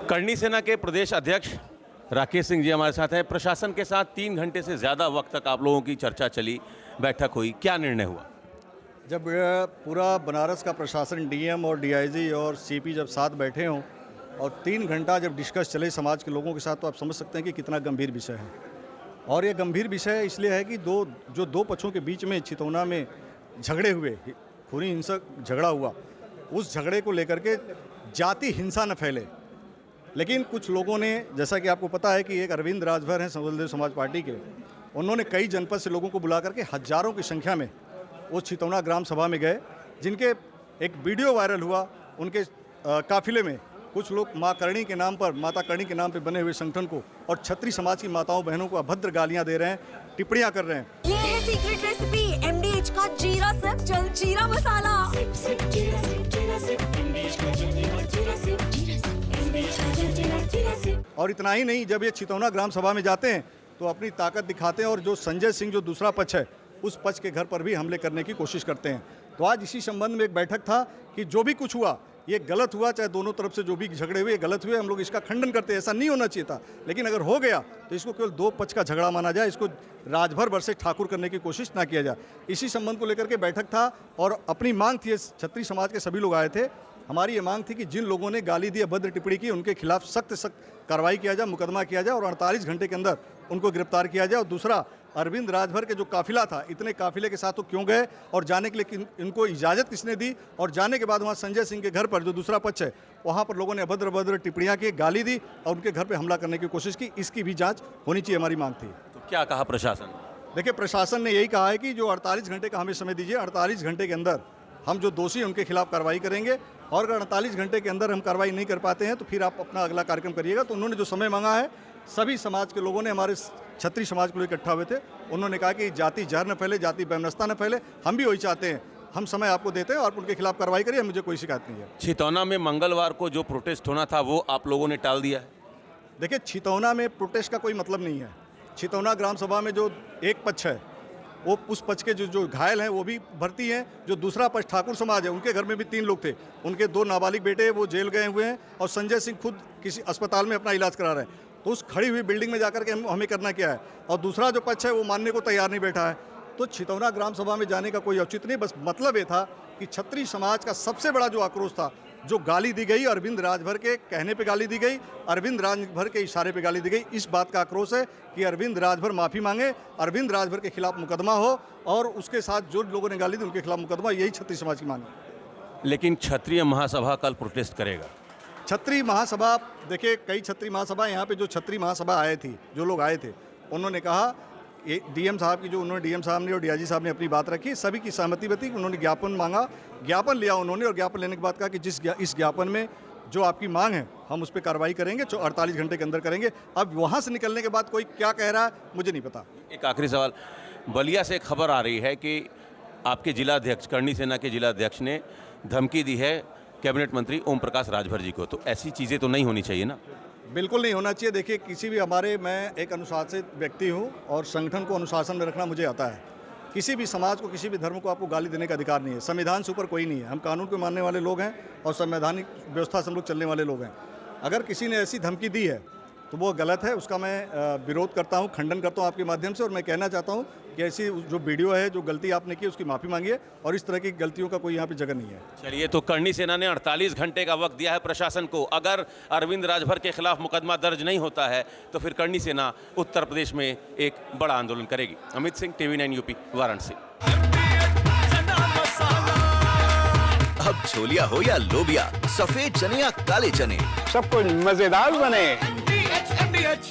करनी सेना के प्रदेश अध्यक्ष राकेश सिंह जी हमारे साथ हैं। प्रशासन के साथ 3 घंटे से ज़्यादा वक्त तक आप लोगों की चर्चा चली, बैठक हुई, क्या निर्णय हुआ? जब पूरा बनारस का प्रशासन डीएम और डीआईजी और सीपी जब साथ बैठे हों और 3 घंटा जब डिस्कस चले समाज के लोगों के साथ, तो आप समझ सकते हैं कि कितना गंभीर विषय है। और ये गंभीर विषय इसलिए है कि दो पक्षों के बीच में चितौना में झगड़े हुए, खूनी हिंसक झगड़ा हुआ, उस झगड़े को लेकर के जाति हिंसा न फैले। लेकिन कुछ लोगों ने, जैसा कि आपको पता है कि एक अरविंद राजभर हैं बलदेव समाज पार्टी के, उन्होंने कई जनपद से लोगों को बुला करके हजारों की संख्या में वो चितौना ग्राम सभा में गए, जिनके एक वीडियो वायरल हुआ। उनके काफिले में कुछ लोग माता करणी के नाम पे बने हुए संगठन को और क्षत्रिय समाज की माताओं बहनों को अभद्र गालियां दे रहे हैं, टिप्पणियां कर रहे हैं। ये है सीक्रेट रेसिपी एमडीएच का जीरा सिप जलजीरा मसाला। और इतना ही नहीं, जब ये चितौना ग्राम सभा में जाते हैं तो अपनी ताकत दिखाते हैं और जो संजय सिंह जो दूसरा पक्ष है, उस पक्ष के घर पर भी हमले करने की कोशिश करते हैं। तो आज इसी संबंध में एक बैठक था कि जो भी कुछ हुआ ये गलत हुआ, चाहे दोनों तरफ से जो भी झगड़े हुए गलत हुए, हम लोग इसका खंडन करते हैं। ऐसा नहीं होना चाहिए था, लेकिन अगर हो गया तो इसको केवल दो पक्ष का झगड़ा माना जाए, इसको राजभर वर्सेस ठाकुर करने की कोशिश ना किया जाए। इसी संबंध को लेकर के बैठक था और अपनी मांग थी, क्षत्रिय समाज के सभी लोग आए थे। हमारी ये मांग थी कि जिन लोगों ने गाली दी, अभद्र टिप्पणी की, उनके खिलाफ सख्त कार्रवाई किया जाए, मुकदमा किया जाए और 48 घंटे के अंदर उनको गिरफ्तार किया जाए। और दूसरा, अरविंद राजभर के जो काफिला था, इतने काफिले के साथ वो क्यों गए और जाने के लिए इनको इजाज़त किसने दी, और जाने के बाद वहाँ संजय सिंह के घर पर जो दूसरा पक्ष है, वहाँ पर लोगों ने अभद्र टिप्पणियाँ की, गाली दी और उनके घर पर हमला करने की कोशिश की। इसकी भी जाँच होनी चाहिए, हमारी मांग थी। तो क्या कहा प्रशासन? देखिए, प्रशासन ने यही कहा है कि जो 48 घंटे का हमें समय दीजिए, 48 घंटे के अंदर हम जो दोषी हैं उनके खिलाफ कार्रवाई करेंगे, और अगर 48 घंटे के अंदर हम कार्रवाई नहीं कर पाते हैं तो फिर आप अपना अगला कार्यक्रम करिएगा। तो उन्होंने जो समय मांगा है, सभी समाज के लोगों ने, हमारे क्षत्रिय समाज को लेकर इकट्ठा हुए थे, उन्होंने कहा कि जाति जहर न फैले, जाति वैमनस्यता न फैले, हम भी वही चाहते हैं। हम समय आपको देते हैं और उनके खिलाफ कार्रवाई करिए, मुझे कोई शिकायत नहीं है। चितौना में मंगलवार को जो प्रोटेस्ट होना था वो आप लोगों ने टाल दिया है। देखिए, चितौना में प्रोटेस्ट का कोई मतलब नहीं है। चितौना ग्राम सभा में जो एक पक्ष है, वो उस पक्ष के जो घायल हैं वो भी भर्ती हैं। जो दूसरा पक्ष ठाकुर समाज है, उनके घर में भी 3 लोग थे, उनके 2 नाबालिग बेटे वो जेल गए हुए हैं और संजय सिंह खुद किसी अस्पताल में अपना इलाज करा रहे हैं। तो उस खड़ी हुई बिल्डिंग में जाकर के हमें करना क्या है? और दूसरा जो पक्ष है वो मानने को तैयार नहीं बैठा है। तो चितौना ग्राम सभा में जाने का कोई औचित्य नहीं। बस मतलब ये था कि क्षत्रिय समाज का सबसे बड़ा जो आक्रोश था, जो गाली दी गई, अरविंद राजभर के कहने पे गाली दी गई, अरविंद राजभर के इशारे पे गाली दी गई, इस बात का आक्रोश है कि अरविंद राजभर माफ़ी मांगे, अरविंद राजभर के खिलाफ मुकदमा हो और उसके साथ जो लोगों ने गाली दी उनके खिलाफ मुकदमा। यही क्षत्रिय समाज की मांग है। लेकिन क्षत्रिय महासभा कल प्रोटेस्ट करेगा। क्षत्रिय महासभा, देखिए, कई क्षत्रिय महासभा, यहाँ पे जो क्षत्रिय महासभा आए थी, जो लोग आए थे, उन्होंने कहा, ये डीएम साहब की जो उन्होंने डीएम साहब ने और डीआईजी साहब ने अपनी बात रखी, सभी की सहमति बती। उन्होंने ज्ञापन मांगा, ज्ञापन लिया उन्होंने, और ज्ञापन लेने के बाद कहा कि इस ज्ञापन में जो आपकी मांग है हम उस पर कार्रवाई करेंगे, 48 घंटे के अंदर करेंगे। अब वहाँ से निकलने के बाद कोई क्या कह रहा है मुझे नहीं पता। एक आखिरी सवाल, बलिया से एक खबर आ रही है कि आपके जिलाध्यक्ष, करनी सेना के जिलाध्यक्ष ने धमकी दी है कैबिनेट मंत्री ओम प्रकाश राजभर जी को। तो ऐसी चीज़ें तो नहीं होनी चाहिए ना? बिल्कुल नहीं होना चाहिए। देखिए, किसी भी मैं एक अनुशासित व्यक्ति हूँ और संगठन को अनुशासन में रखना मुझे आता है। किसी भी समाज को, किसी भी धर्म को आपको गाली देने का अधिकार नहीं है। संविधान से ऊपर कोई नहीं है। हम कानून को मानने वाले लोग हैं और संवैधानिक व्यवस्था से हम लोग चलने वाले लोग हैं। अगर किसी ने ऐसी धमकी दी है तो वो गलत है, उसका मैं विरोध करता हूँ, खंडन करता हूँ आपके माध्यम से। और मैं कहना चाहता हूँ कि ऐसी जो वीडियो है, जो गलती आपने की, उसकी माफ़ी मांगिए और इस तरह की गलतियों का कोई यहाँ पे जगह नहीं है। चलिए, तो करनी सेना ने 48 घंटे का वक्त दिया है प्रशासन को। अगर अरविंद राजभर के खिलाफ मुकदमा दर्ज नहीं होता है तो फिर करनी सेना उत्तर प्रदेश में एक बड़ा आंदोलन करेगी। Amit Singh, TV9 UP, Varanasi. अब छोलिया हो या लोबिया, सफेद चने या काले चने, सब कुछ मजेदार बने। MDH